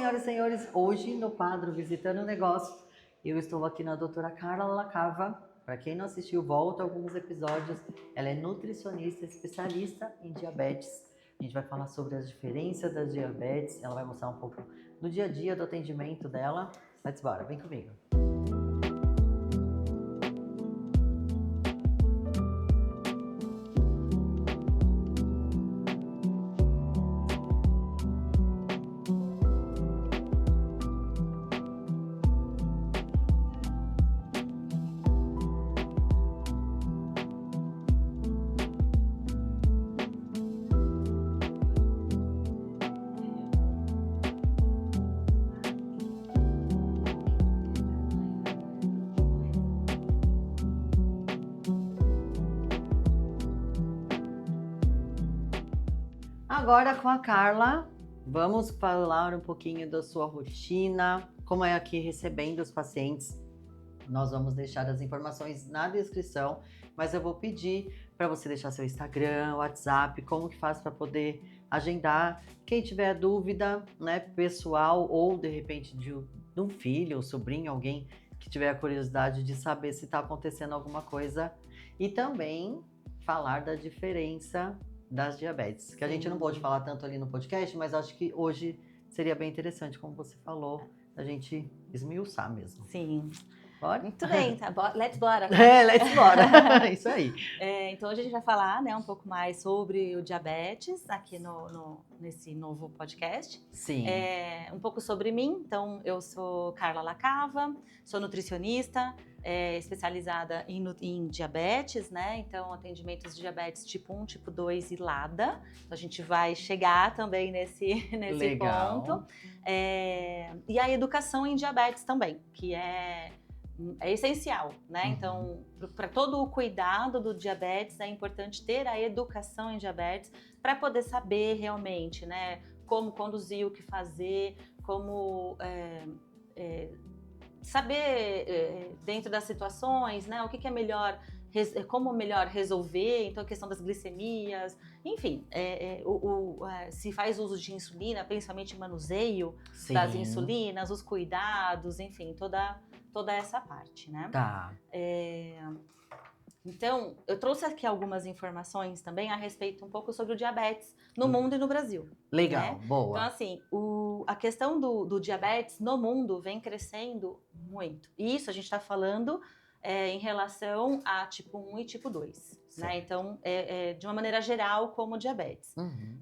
senhoras e senhores, hoje no quadro Visitando o Negócio, eu estou aqui na doutora Carla Lacava. Para quem não assistiu, volta alguns episódios. Ela é nutricionista especialista em diabetes. A gente vai falar sobre as diferenças das diabetes, ela vai mostrar um pouco do dia a dia do atendimento dela. Let's bora, vem comigo. Agora com a Carla, vamos falar um pouquinho da sua rotina, como é aqui recebendo os pacientes. Nós vamos deixar as informações na descrição, mas eu vou pedir para você deixar seu Instagram, WhatsApp, como que faz para poder agendar. Quem tiver dúvida, né, pessoal ou de repente de um filho, um sobrinho, alguém que tiver a curiosidade de saber se está acontecendo alguma coisa. E também falar da diferença das diabetes, que a gente não pode falar tanto ali no podcast, mas acho que hoje seria bem interessante, como você falou, a gente esmiuçar mesmo. Sim. Bora? Muito bem, tá? Let's bora. Let's bora. Isso aí. Então hoje a gente vai falar, né, um pouco mais sobre o diabetes aqui nesse novo podcast. Sim. Um pouco sobre mim. Então eu sou Carla Lacava, sou nutricionista, especializada em diabetes, né? Então atendimentos de diabetes tipo 1, tipo 2 e LADA. Então a gente vai chegar também nesse ponto. E a educação em diabetes também, que é essencial, né? Uhum. Então, para todo o cuidado do diabetes, é importante ter a educação em diabetes para poder saber realmente, né? Como conduzir, o que fazer, como saber dentro das situações, né? O que é melhor, como melhor resolver. Então, a questão das glicemias, enfim, se faz uso de insulina, principalmente manuseio das insulinas, os cuidados, enfim, toda essa parte, né? Tá. Então, eu trouxe aqui algumas informações também a respeito um pouco sobre o diabetes no mundo e no Brasil. Legal, né? boa. Então, assim, a questão do diabetes no mundo vem crescendo muito. E isso a gente está falando em relação a tipo 1 e tipo 2. Né? Então, de uma maneira geral, como diabetes. Uhum.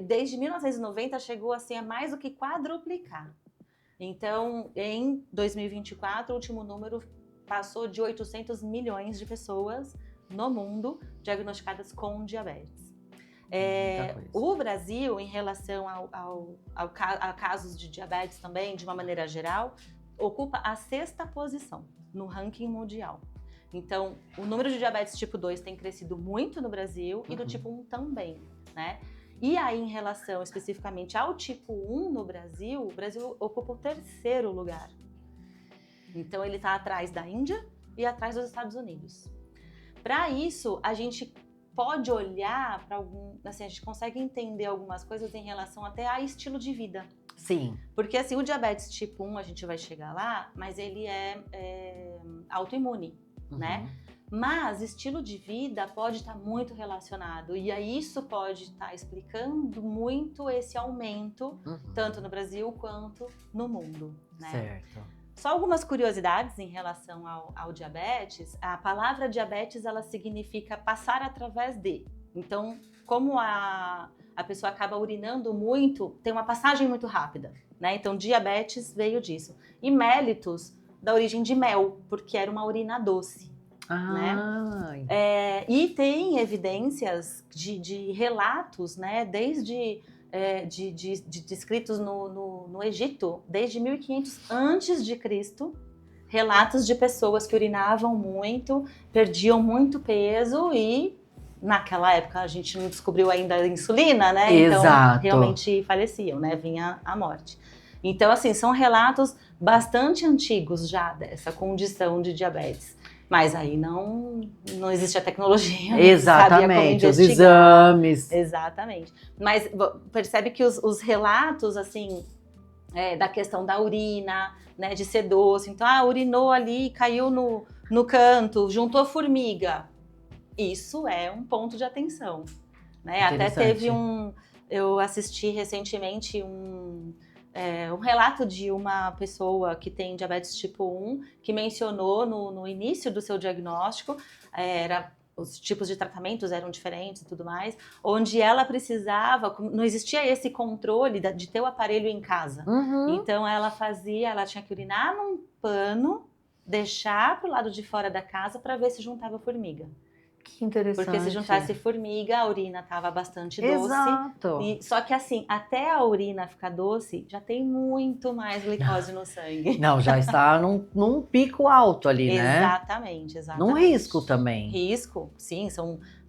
Desde 1990 chegou assim, a mais do que quadruplicar. Então, em 2024, o último número passou de 800 milhões de pessoas no mundo diagnosticadas com diabetes. O Brasil, em relação a casos de diabetes também, de uma maneira geral, ocupa a 6ª posição no ranking mundial. Então, o número de diabetes tipo 2 tem crescido muito no Brasil e do tipo 1 também, né? E aí, em relação especificamente ao tipo 1 no Brasil, o Brasil ocupa o 3º lugar. Então, ele está atrás da Índia e atrás dos Estados Unidos. Para isso, a gente pode olhar para assim, a gente consegue entender algumas coisas em relação até a estilo de vida. Sim. Porque, assim, o diabetes tipo 1, a gente vai chegar lá, mas ele é autoimune, né? Mas estilo de vida pode estar muito relacionado e aí isso pode estar explicando muito esse aumento, tanto no Brasil quanto no mundo, né? Certo. Só algumas curiosidades em relação ao diabetes. A palavra diabetes, ela significa passar através de. Então, como a pessoa acaba urinando muito, tem uma passagem muito rápida, né? Então, diabetes veio disso. E mellitus, da origem de mel, porque era uma urina doce. Né? E tem evidências de relatos, né, desde descritos no Egito, desde 1500 antes de Cristo, relatos de pessoas que urinavam muito, perdiam muito peso e naquela época a gente não descobriu ainda a insulina, né? Exato. Então realmente faleciam, né? Vinha a morte. Então, assim, são relatos bastante antigos já dessa condição de diabetes. Mas aí não existe a tecnologia. Exatamente, os exames. Exatamente. Mas percebe que os relatos, assim, da questão da urina, né, de ser doce. Então, urinou ali, caiu no canto, juntou formiga. Isso é um ponto de atenção, né? Até teve eu assisti recentemente um relato de uma pessoa que tem diabetes tipo 1, que mencionou no início do seu diagnóstico, os tipos de tratamentos eram diferentes e tudo mais, onde ela precisava, não existia esse controle de ter o aparelho em casa. Então ela tinha que urinar num pano, deixar pro lado de fora da casa para ver se juntava formiga. Que interessante. Porque se juntasse formiga, a urina estava bastante doce. Exato. Só que assim, até a urina ficar doce, já tem muito mais glicose no sangue. Não, já está num pico alto ali, né? Exatamente. Num risco também. Risco, sim.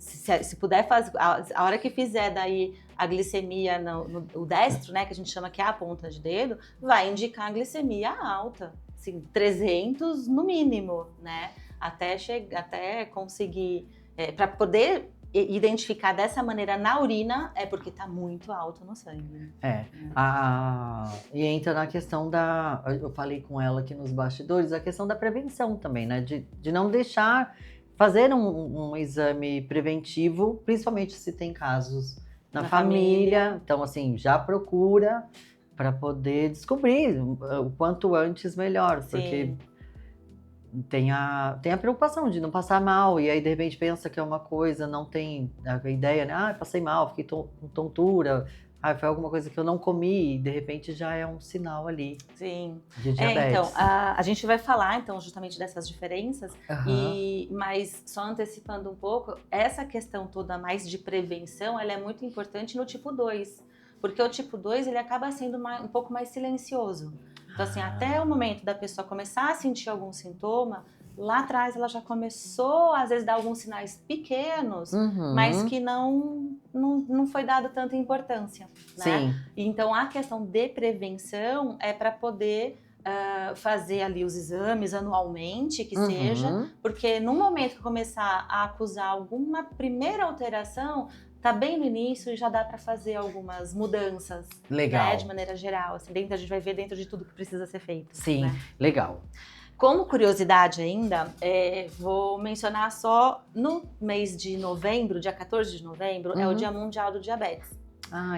Se puder fazer, a hora que fizer daí a glicemia no destro, né, que a gente chama que é a ponta de dedo, vai indicar a glicemia alta. Assim, 300 no mínimo, né? Até conseguir... para poder identificar dessa maneira na urina, é porque está muito alto no sangue. E entra na questão eu falei com ela aqui nos bastidores, a questão da prevenção também, né? De não deixar fazer um exame preventivo, principalmente se tem casos na família. Então, assim, já procura para poder descobrir o quanto antes melhor, porque tem a preocupação de não passar mal, e aí de repente pensa que é uma coisa, não tem a ideia, né? Passei mal, fiquei com tontura, foi alguma coisa que eu não comi, e de repente já é um sinal ali de diabetes. Então, a gente vai falar então justamente dessas diferenças, mas só antecipando um pouco, essa questão toda mais de prevenção, ela é muito importante no tipo 2, porque o tipo 2 ele acaba sendo um pouco mais silencioso. Então, assim, até o momento da pessoa começar a sentir algum sintoma, lá atrás ela já começou, às vezes, a dar alguns sinais pequenos, mas que não foi dado tanta importância, né? Sim. Então, a questão de prevenção é para poder fazer ali os exames anualmente, que seja, porque no momento que começar a acusar alguma primeira alteração, tá bem no início e já dá para fazer algumas mudanças. Legal. Né, de maneira geral. Assim, a gente vai ver dentro de tudo que precisa ser feito. Sim, né? Legal. Como curiosidade ainda, vou mencionar só no mês de novembro, dia 14 de novembro, é o Dia Mundial do Diabetes.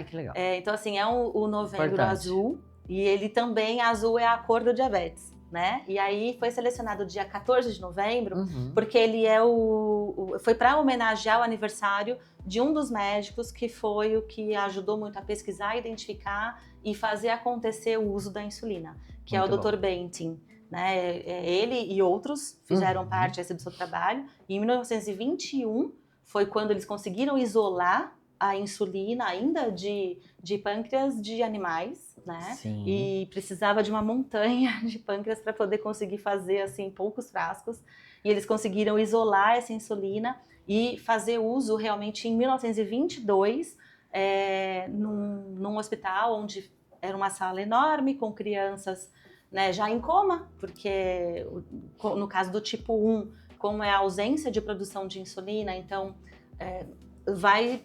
Que legal. Então, assim, é o novembro Importante. azul, e ele também, azul é a cor do diabetes. Né? E aí foi selecionado o dia 14 de novembro, porque ele foi para homenagear o aniversário de um dos médicos que foi o que ajudou muito a pesquisar, identificar e fazer acontecer o uso da insulina, que muito é o Dr. Bentin. Né? Ele e outros fizeram parte do seu trabalho. E em 1921 foi quando eles conseguiram isolar a insulina ainda de pâncreas de animais, né? Sim. E precisava de uma montanha de pâncreas para poder conseguir fazer assim poucos frascos. E eles conseguiram isolar essa insulina e fazer uso realmente em 1922 num hospital onde era uma sala enorme com crianças, né, já em coma, porque no caso do tipo 1, como é a ausência de produção de insulina, então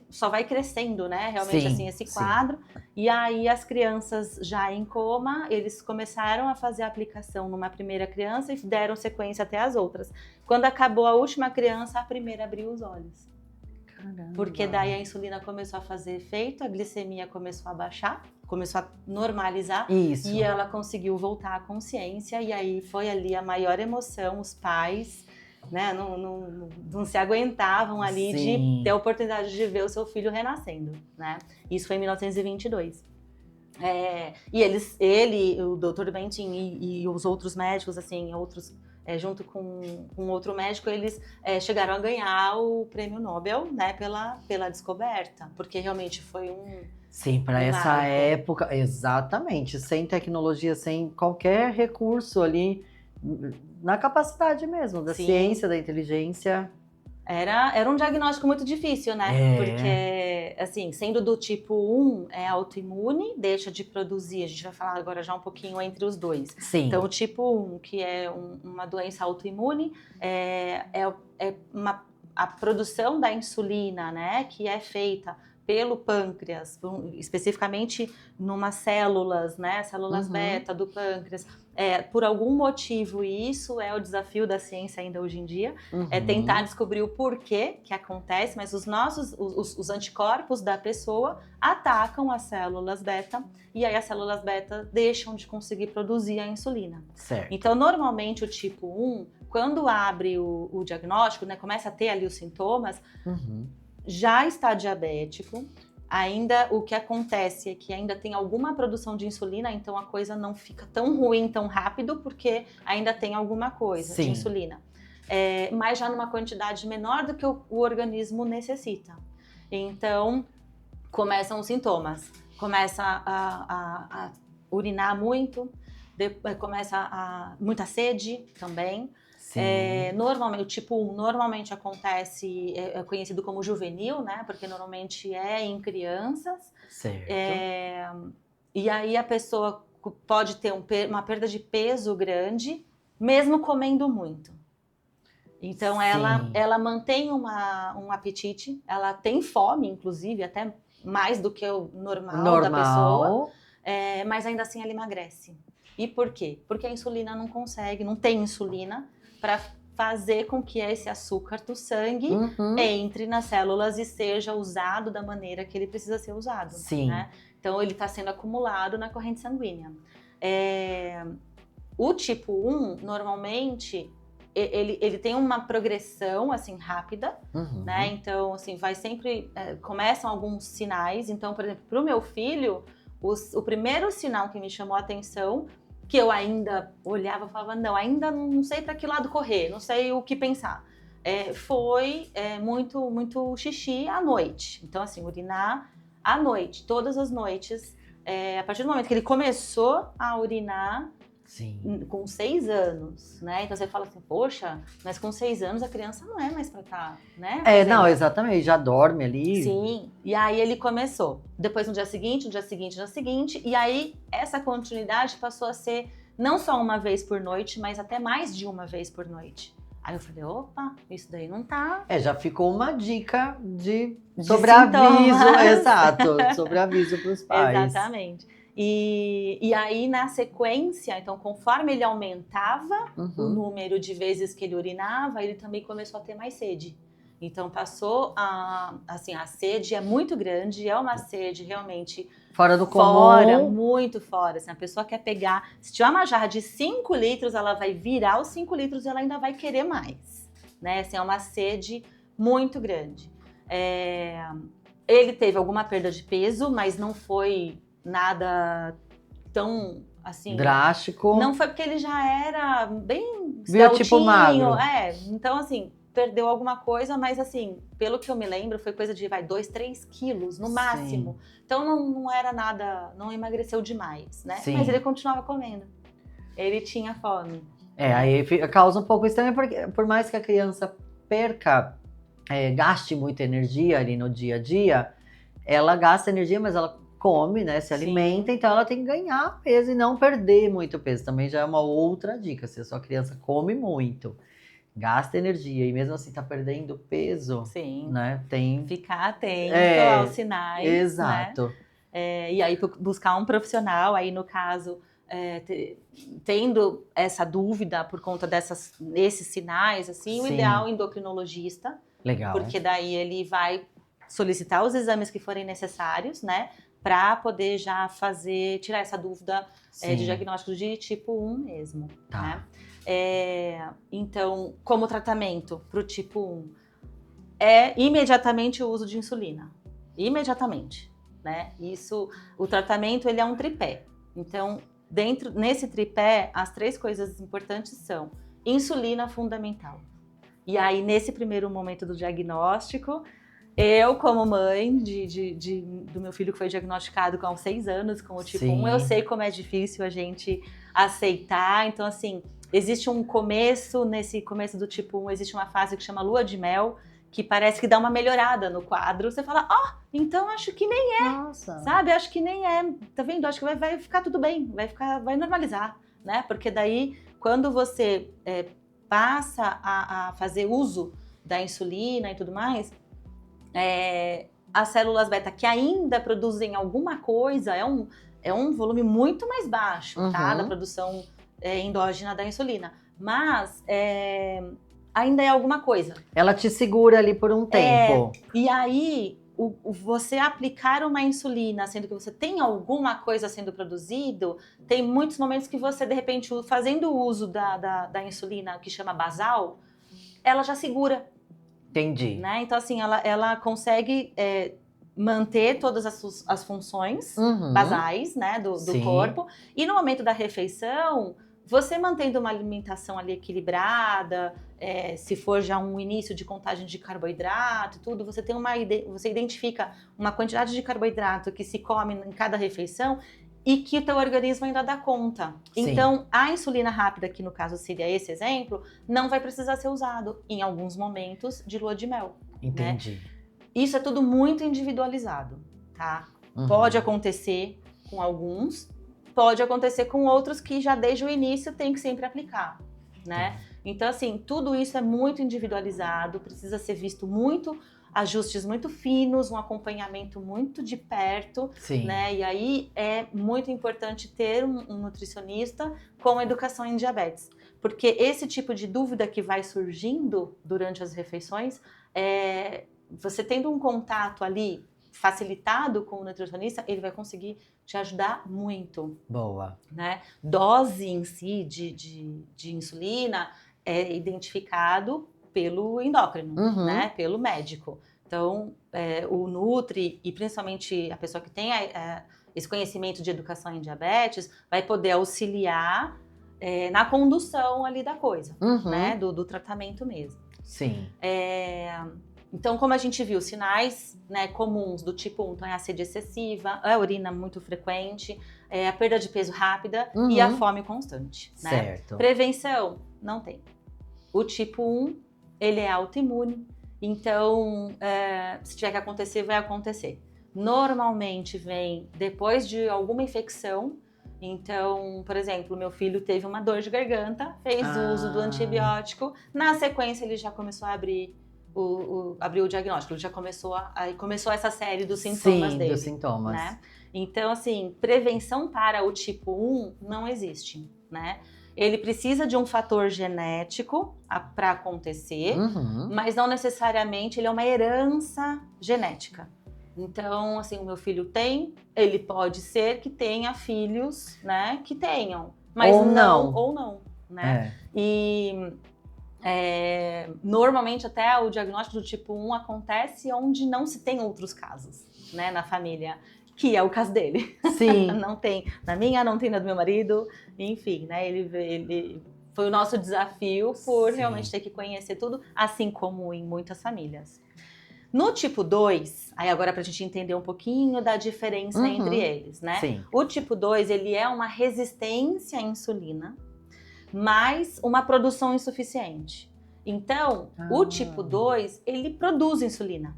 só vai crescendo, né? Realmente assim esse quadro. E aí as crianças já em coma, eles começaram a fazer a aplicação numa primeira criança e deram sequência até as outras. Quando acabou a última criança, a primeira abriu os olhos. Caramba. Porque daí a insulina começou a fazer efeito, a glicemia começou a baixar, começou a normalizar. Isso. E ela conseguiu voltar à consciência, e aí foi ali a maior emoção, os pais, né, não se aguentavam ali de ter a oportunidade de ver o seu filho renascendo, né? Isso foi em 1922. E ele, o Dr. Bentin e os outros médicos, assim, junto com outro médico, eles chegaram a ganhar o prêmio Nobel, né, pela descoberta, porque realmente foi Sim, para essa época, exatamente, sem tecnologia, sem qualquer recurso ali, na capacidade mesmo, da ciência, da inteligência. Era um diagnóstico muito difícil, né? Porque, assim, sendo do tipo 1, é autoimune, deixa de produzir, a gente vai falar agora já um pouquinho entre os dois. Sim. Então, o tipo 1, que é uma doença autoimune, a produção da insulina, né, que é feita pelo pâncreas, especificamente numas células, né? Células beta do pâncreas. Por algum motivo, e isso é o desafio da ciência ainda hoje em dia, é tentar descobrir o porquê que acontece, mas os anticorpos da pessoa atacam as células beta, e aí as células beta deixam de conseguir produzir a insulina. Certo. Então, normalmente o tipo 1, quando abre o diagnóstico, né, começa a ter ali os sintomas, já está diabético. Ainda o que acontece é que ainda tem alguma produção de insulina, então a coisa não fica tão ruim tão rápido, porque ainda tem alguma coisa de insulina. Mas já numa quantidade menor do que o organismo necessita. Então, começam os sintomas. Começa a urinar muito, começa muita sede também. Normalmente, o tipo 1 normalmente acontece, é conhecido como juvenil, né? Porque normalmente é em crianças. Certo. E aí a pessoa pode ter uma perda de peso grande, mesmo comendo muito. Então ela mantém um apetite, ela tem fome, inclusive, até mais do que o normal. Da pessoa, mas ainda assim ela emagrece. E por quê? Porque a insulina não tem insulina para fazer com que esse açúcar do sangue entre nas células e seja usado da maneira que ele precisa ser usado. Né? Então ele está sendo acumulado na corrente sanguínea. O tipo 1, normalmente, ele tem uma progressão assim rápida, né? Então, assim, vai sempre começam alguns sinais. Então, por exemplo, para o meu filho, o primeiro sinal que me chamou a atenção, que eu ainda olhava e falava, não, ainda não sei para que lado correr, não sei o que pensar, foi muito xixi à noite. Então, assim, urinar à noite, todas as noites. A partir do momento que ele começou a urinar, com 6 anos, né? Então você fala assim, poxa, mas com 6 anos a criança não é mais pra estar, né? Não, exatamente, já dorme ali. Sim, e aí ele começou. Depois no dia seguinte, e aí essa continuidade passou a ser não só uma vez por noite, mas até mais de uma vez por noite. Aí eu falei, opa, isso daí não tá... Já ficou uma dica de sobreaviso, exato, sobreaviso pros pais. Exatamente. E aí, na sequência, então, conforme ele aumentava o número de vezes que ele urinava, ele também começou a ter mais sede. Então, passou a sede é muito grande, é uma sede realmente fora do comum. Muito fora. Assim, a pessoa quer pegar, se tiver uma jarra de 5 litros, ela vai virar os 5 litros e ela ainda vai querer mais. Né? Assim, é uma sede muito grande. Ele teve alguma perda de peso, mas não foi nada tão, assim... drástico. Não foi porque ele já era bem biotipo magro. Então, assim, perdeu alguma coisa, mas, assim, pelo que eu me lembro, foi coisa de, 2, 3 quilos, no máximo. Então, não era nada, não emagreceu demais, né? Mas ele continuava comendo. Ele tinha fome. Aí causa um pouco estranho, porque por mais que a criança gaste muita energia ali no dia a dia, ela gasta energia, mas ela come, né, se alimenta, então ela tem que ganhar peso e não perder muito peso. Também já é uma outra dica, se a sua criança come muito, gasta energia e mesmo assim tá perdendo peso, né, tem... Ficar atento aos sinais. Exato. Né? E aí buscar um profissional, aí no caso, tendo essa dúvida por conta desses sinais, assim, o ideal é endocrinologista. Legal. Porque daí ele vai solicitar os exames que forem necessários, né? Para poder já tirar essa dúvida de diagnóstico de tipo 1 mesmo. Né? Então, como tratamento para o tipo 1, imediatamente o uso de insulina. Imediatamente. Né? O tratamento ele é um tripé. Então, nesse tripé, as 3 coisas importantes são insulina fundamental. E aí, nesse primeiro momento do diagnóstico, eu, como mãe do meu filho que foi diagnosticado com 6 anos com o tipo 1, eu sei como é difícil a gente aceitar. Então, assim, existe um começo, nesse começo do tipo 1, existe uma fase que chama lua de mel, que parece que dá uma melhorada no quadro. Você fala, então acho que nem é. Nossa. Sabe? Acho que nem é. Tá vendo? Acho que vai ficar tudo bem, vai normalizar, né? Porque daí, quando você passa a fazer uso da insulina e tudo mais, as células beta que ainda produzem alguma coisa, é um volume muito mais baixo, tá? Da produção endógena da insulina. Mas ainda é alguma coisa. Ela te segura ali por um tempo. E aí, você aplicar uma insulina, sendo que você tem alguma coisa sendo produzido, tem muitos momentos que você, de repente, fazendo o uso da insulina, que chama basal, ela já segura. Entendi. Né? Então, assim, ela consegue manter todas as funções basais, né, do corpo. E no momento da refeição, você mantendo uma alimentação ali equilibrada, se for já um início de contagem de carboidrato e tudo, você identifica uma quantidade de carboidrato que se come em cada refeição e que o teu organismo ainda dá conta. Sim. Então, a insulina rápida, que no caso seria esse exemplo, não vai precisar ser usado em alguns momentos de lua de mel. Entendi. Né? Isso é tudo muito individualizado, tá? Pode acontecer com alguns, pode acontecer com outros que já desde o início tem que sempre aplicar, né? Então, assim, tudo isso é muito individualizado, precisa ser visto ajustes muito finos, um acompanhamento muito de perto, né? E aí é muito importante ter um nutricionista com educação em diabetes, porque esse tipo de dúvida que vai surgindo durante as refeições, você tendo um contato ali facilitado com o nutricionista, ele vai conseguir te ajudar muito. Boa. Né? Dose em si de insulina é identificado pelo endócrino, né? Pelo médico. Então, o Nutri e principalmente a pessoa que tem esse conhecimento de educação em diabetes vai poder auxiliar na condução ali da coisa, né? Do tratamento mesmo. Sim. Então, como a gente viu, sinais, né, comuns do tipo 1, então é a sede excessiva, a urina muito frequente, a perda de peso rápida e a fome constante. Né? Certo. Prevenção, não tem. O tipo 1, ele é autoimune, então se tiver que acontecer, vai acontecer. Normalmente vem depois de alguma infecção. Então, por exemplo, meu filho teve uma dor de garganta, fez uso do antibiótico, na sequência ele já começou a abriu o diagnóstico, ele já começou essa série dos sintomas dele. Sim, dos sintomas. Né? Então, assim, prevenção para o tipo 1 não existe, né? Ele precisa de um fator genético para acontecer, mas não necessariamente ele é uma herança genética. Então, assim, o meu filho ele pode ser que tenha filhos, né, que tenham, mas ou não, né? E normalmente até o diagnóstico do tipo 1 acontece onde não se tem outros casos, né, na família, que é o caso dele. Sim. Não tem na minha, não tem na do meu marido, enfim, né, ele foi o nosso desafio por realmente ter que conhecer tudo, assim como em muitas famílias. No tipo 2, aí agora pra gente entender um pouquinho da diferença entre eles, né? Sim. O tipo 2, ele é uma resistência à insulina, mais uma produção insuficiente. Então, o tipo 2, ele produz insulina.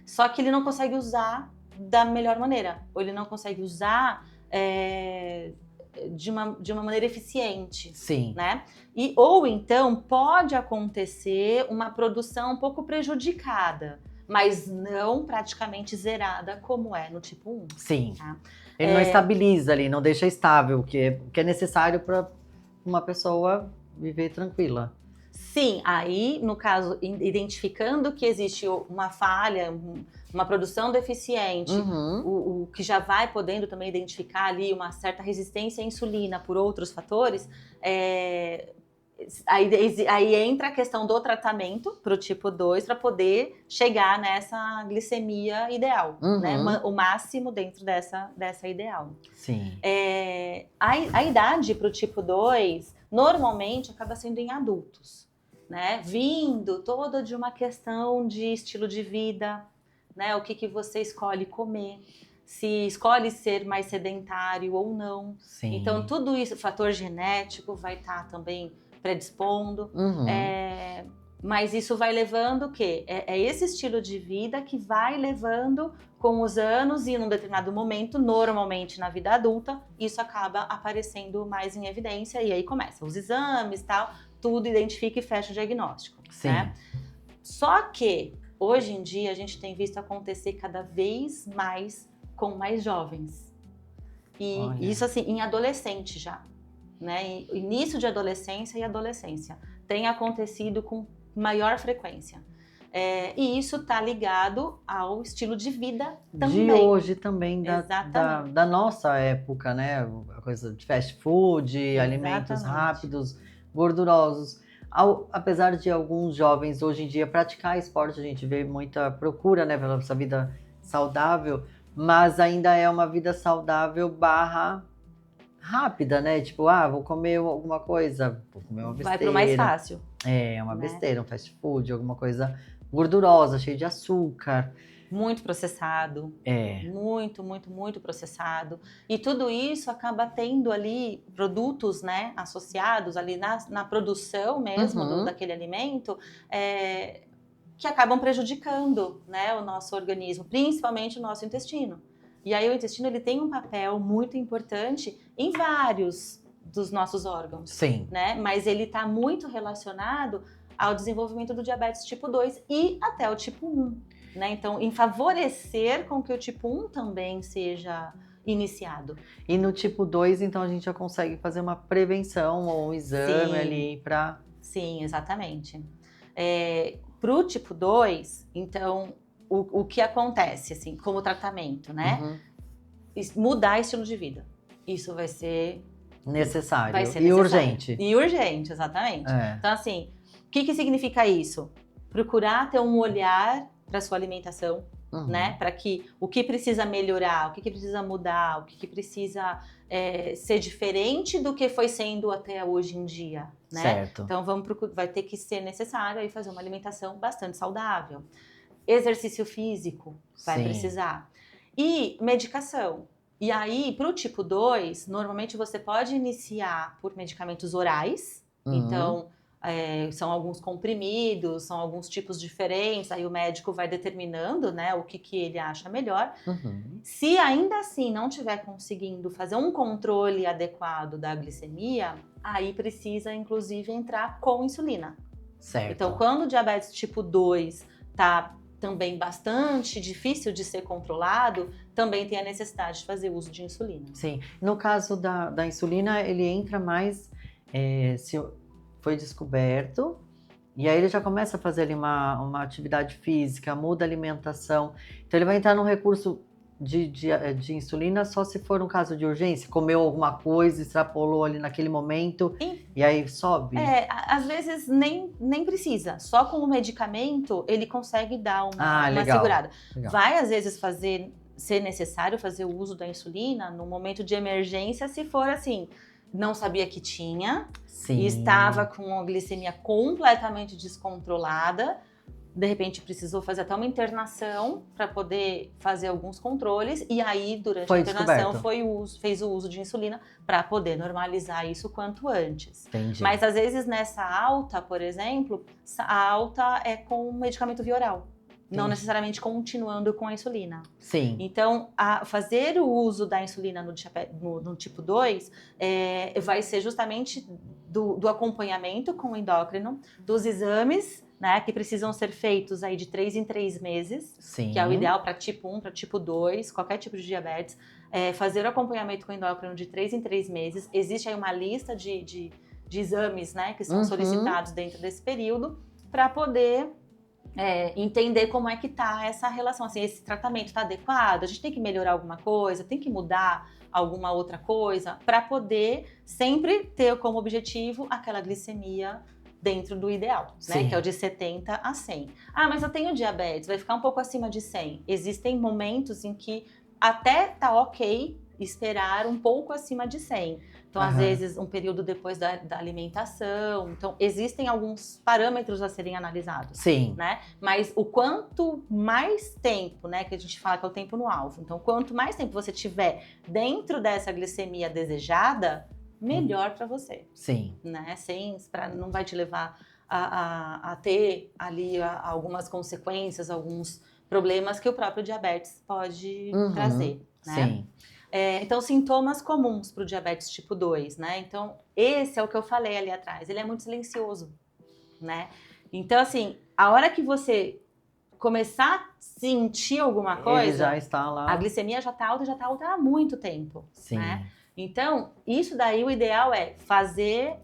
Só que ele não consegue usar da melhor maneira. Ou ele não consegue usar de uma maneira eficiente. Sim. Né? Ou então, pode acontecer uma produção um pouco prejudicada, mas não praticamente zerada, como é no tipo 1. Sim. Tá? Ele não estabiliza ali, não deixa estável, o que é necessário para uma pessoa viver tranquila. Sim, aí, no caso, identificando que existe uma falha, uma produção deficiente, o que já vai podendo também identificar ali uma certa resistência à insulina por outros fatores, aí entra a questão do tratamento para o tipo 2 para poder chegar nessa glicemia ideal, né? O máximo dentro dessa ideal. Sim. A idade para o tipo 2 normalmente acaba sendo em adultos, né? Vindo toda de uma questão de estilo de vida, né? O que você escolhe comer, se escolhe ser mais sedentário ou não. Sim. Então, tudo isso, fator genético vai estar também predispondo, mas isso vai levando o quê? É esse estilo de vida que vai levando com os anos e num determinado momento, normalmente na vida adulta, isso acaba aparecendo mais em evidência e aí começa os exames, tal, tudo identifica e fecha o diagnóstico. Sim. Né? Só que hoje em dia a gente tem visto acontecer cada vez mais com mais jovens. E Olha. isso assim, em adolescente já, né? Início de adolescência e adolescência. Tem acontecido com maior frequência. E isso está ligado ao estilo de vida também. De hoje também, Exatamente. da nossa época, né? A coisa de fast food, alimentos Exatamente. rápidos, gordurosos. Apesar de alguns jovens hoje em dia praticar esporte, a gente vê muita procura, né, pela essa vida saudável, mas ainda é uma vida saudável barra rápida, né? Tipo, vou comer alguma coisa, vou comer uma besteira. Vai pro mais fácil. Uma né? besteira, um fast food, alguma coisa gordurosa, cheia de açúcar. Muito processado. Muito, muito, muito processado. E tudo isso acaba tendo ali produtos, né, associados ali na produção mesmo daquele alimento, que acabam prejudicando, né, o nosso organismo, principalmente o nosso intestino. E aí o intestino ele tem um papel muito importante em vários dos nossos órgãos. Sim. Né? Mas ele está muito relacionado ao desenvolvimento do diabetes tipo 2 e até o tipo 1. Né? Então, em favorecer com que o tipo 1 também seja iniciado. E no tipo 2, então, a gente já consegue fazer uma prevenção ou um exame ali para... Sim, exatamente. Para o tipo 2, então, o que acontece, assim, como tratamento, né? Mudar estilo de vida. Isso vai ser... necessário. Vai ser e necessário. Urgente. E urgente, exatamente. Então, assim, o que significa isso? Procurar ter um olhar para sua alimentação, né? Para que o que precisa melhorar, o que precisa mudar, o que precisa ser diferente do que foi sendo até hoje em dia, né? Certo. Então vai ter que ser necessário aí fazer uma alimentação bastante saudável. Exercício físico vai precisar. E medicação. E aí, para o tipo 2, normalmente você pode iniciar por medicamentos orais. Então, são alguns comprimidos, são alguns tipos diferentes. Aí o médico vai determinando, né, o que ele acha melhor. Se ainda assim não estiver conseguindo fazer um controle adequado da glicemia, aí precisa, inclusive, entrar com insulina. Certo. Então, quando o diabetes tipo 2 está também bastante difícil de ser controlado, também tem a necessidade de fazer uso de insulina. Sim. No caso da insulina, ele entra mais... se foi descoberto, e aí ele já começa a fazer ali uma atividade física, muda a alimentação. Então ele vai entrar num recurso de insulina só se for um caso de urgência, comeu alguma coisa, extrapolou ali naquele momento, e aí sobe? Às vezes nem precisa. Só com o medicamento ele consegue dar uma segurada. Legal. Vai às vezes ser necessário fazer o uso da insulina no momento de emergência, se for assim, não sabia que tinha, e estava com a glicemia completamente descontrolada, de repente precisou fazer até uma internação para poder fazer alguns controles, e aí durante a internação fez o uso de insulina para poder normalizar isso quanto antes. Entendi. Mas às vezes nessa alta, por exemplo, a alta é com medicamento via oral. Não necessariamente continuando com a insulina. Sim. Então, fazer o uso da insulina no tipo 2 vai ser justamente do acompanhamento com o endócrino, dos exames, né, que precisam ser feitos aí de 3 em 3 meses, que é o ideal para tipo 1, para tipo 2, qualquer tipo de diabetes. Fazer o acompanhamento com o endócrino de 3 em 3 meses. Existe aí uma lista de exames, né, que são solicitados dentro desse período para poder... entender como é que tá essa relação, assim, esse tratamento está adequado, a gente tem que melhorar alguma coisa, tem que mudar alguma outra coisa, para poder sempre ter como objetivo aquela glicemia dentro do ideal, né, que é o de 70 a 100. Mas eu tenho diabetes, vai ficar um pouco acima de 100. Existem momentos em que até tá ok esperar um pouco acima de 100. Então, às vezes, um período depois da alimentação. Então, existem alguns parâmetros a serem analisados. Sim. Né? Mas o quanto mais tempo, né, que a gente fala que é o tempo no alvo. Então, quanto mais tempo você tiver dentro dessa glicemia desejada, melhor para você. Sim. Né? Não vai te levar a ter ali algumas consequências, alguns problemas que o próprio diabetes pode trazer. Né? Sim. Então, sintomas comuns para o diabetes tipo 2, né? Então, esse é o que eu falei ali atrás, ele é muito silencioso, né? Então, assim, a hora que você começar a sentir alguma coisa, ele já está lá. a glicemia já está alta e já está alta há muito tempo. Sim. Né? Então, isso daí o ideal é fazer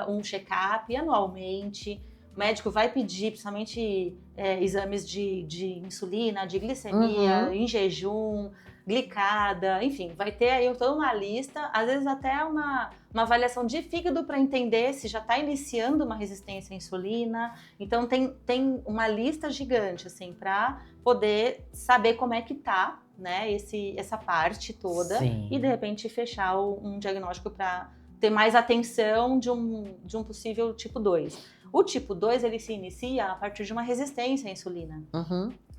um check-up anualmente. O médico vai pedir, principalmente, exames de insulina, de glicemia, em jejum, glicada, enfim, vai ter aí toda uma lista, às vezes até uma avaliação de fígado para entender se já está iniciando uma resistência à insulina. Então, tem uma lista gigante, assim, para poder saber como é que tá, né, essa parte toda. Sim. E, de repente, fechar um diagnóstico para ter mais atenção de um possível tipo 2. O tipo 2, ele se inicia a partir de uma resistência à insulina.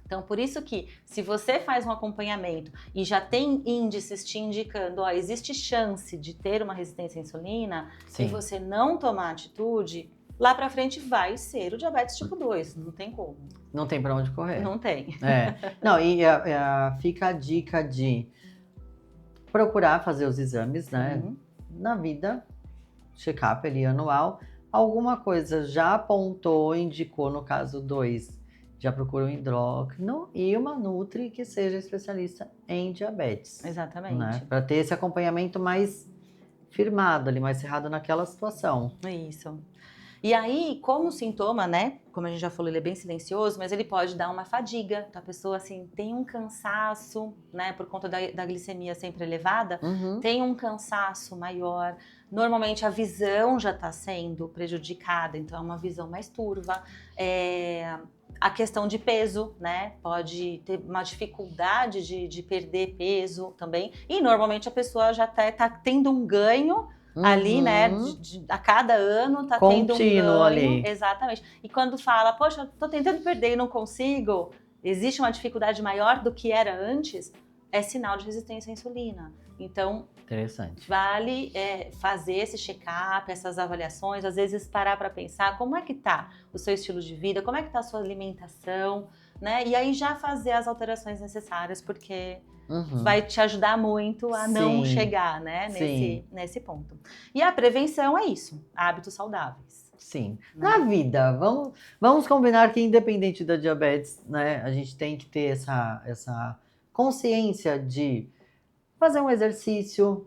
Então, por isso que, se você faz um acompanhamento e já tem índices te indicando, ó, existe chance de ter uma resistência à insulina, Sim. e você não tomar atitude, lá pra frente vai ser o diabetes tipo 2, não tem como. Não tem pra onde correr. Não tem. Não, e fica a dica de procurar fazer os exames, né? Na vida, check-up ali anual. Alguma coisa já apontou, indicou no caso 2, já procura um endócrino e uma nutri que seja especialista em diabetes. Exatamente. Né? Para ter esse acompanhamento mais firmado ali, mais cerrado naquela situação. Isso. E aí, como sintoma, né, como a gente já falou, ele é bem silencioso, mas ele pode dar uma fadiga. Então, a pessoa, assim, tem um cansaço, né, por conta da glicemia sempre elevada, tem um cansaço maior. Normalmente, a visão já está sendo prejudicada, então é uma visão mais turva. A questão de peso, né, pode ter uma dificuldade de perder peso também. E, normalmente, a pessoa já tá tendo um ganho ali, né, a cada ano tá tendo um ganho. Ali. Exatamente. E quando fala, poxa, tô tentando perder e não consigo, existe uma dificuldade maior do que era antes, é sinal de resistência à insulina. Então, interessante. Vale fazer esse check-up, essas avaliações, às vezes parar para pensar como é que tá o seu estilo de vida, como é que tá a sua alimentação, né? E aí já fazer as alterações necessárias, porque vai te ajudar muito a não chegar, né, nesse ponto. E a prevenção é isso, hábitos saudáveis. Sim. Né? Na vida, vamos combinar que independente da diabetes, né, a gente tem que ter essa consciência de fazer um exercício,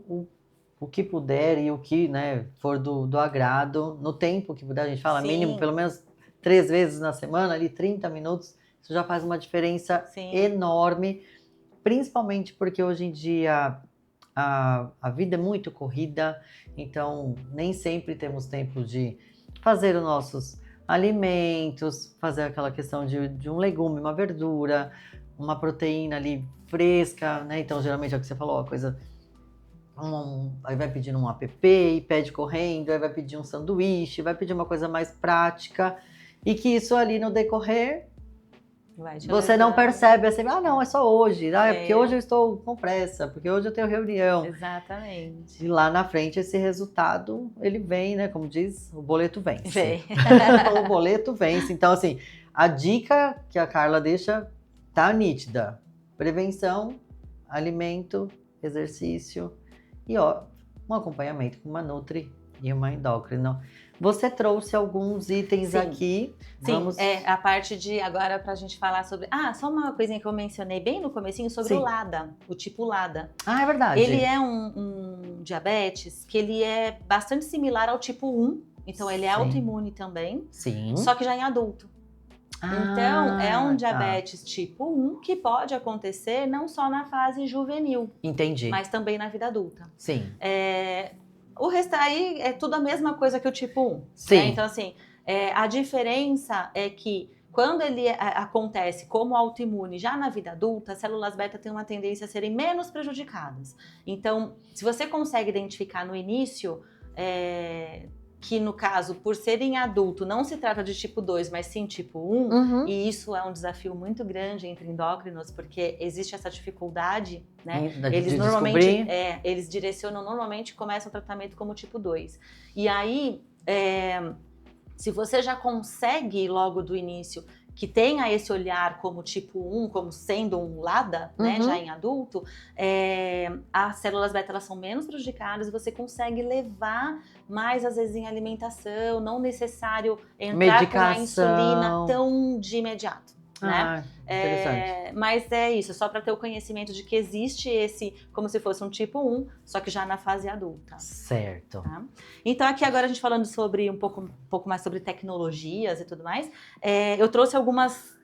o que puder e o que, né, for do agrado, no tempo que puder, a gente fala mínimo, pelo menos 3 vezes na semana, ali 30 minutos, isso já faz uma diferença enorme, principalmente porque hoje em dia a vida é muito corrida, então nem sempre temos tempo de fazer os nossos alimentos, fazer aquela questão de um legume, uma verdura, uma proteína ali fresca, né? Então, geralmente é o que você falou, a coisa... aí vai pedindo um app e pede correndo, aí vai pedir um sanduíche, vai pedir uma coisa mais prática, e que isso ali no decorrer, você não percebe assim, não, é só hoje, é porque hoje eu estou com pressa, porque hoje eu tenho reunião. Exatamente. E lá na frente esse resultado, ele vem, né? Como diz, o boleto vence. Vem. O boleto vence. Então, assim, a dica que a Carla deixa tá nítida. Prevenção, alimento, exercício e um acompanhamento com uma nutri e uma endócrino. Você trouxe alguns itens aqui. Vamos... a parte de agora pra gente falar sobre... só uma coisinha que eu mencionei bem no comecinho sobre o LADA, o tipo LADA. É verdade. Ele é um diabetes que ele é bastante similar ao tipo 1, então ele é autoimune também, só que já em adulto. Então, é um diabetes tipo 1 que pode acontecer não só na fase juvenil. Entendi. Mas também na vida adulta. Sim. O resto aí é tudo a mesma coisa que o tipo 1. Sim. Né? Então, assim, a diferença é que quando ele acontece como autoimune já na vida adulta, as células beta têm uma tendência a serem menos prejudicadas. Então, se você consegue identificar no início... que no caso, por serem adulto, não se trata de tipo 2, mas sim tipo 1, e isso é um desafio muito grande entre endócrinos, porque existe essa dificuldade, né? Eles normalmente, eles direcionam, normalmente começam o tratamento como tipo 2. E aí, se você já consegue logo do início que tenha esse olhar como tipo 1, como sendo um LADA, né, já em adulto, as células beta elas são menos prejudicadas e você consegue levar mais, às vezes, em alimentação, não necessário entrar com a insulina tão de imediato. né? Interessante. Mas é isso, só para ter o conhecimento de que existe esse, como se fosse um tipo 1, só que já na fase adulta. Certo. Tá? Então aqui agora a gente falando sobre um pouco mais sobre tecnologias e tudo mais, eu trouxe algumas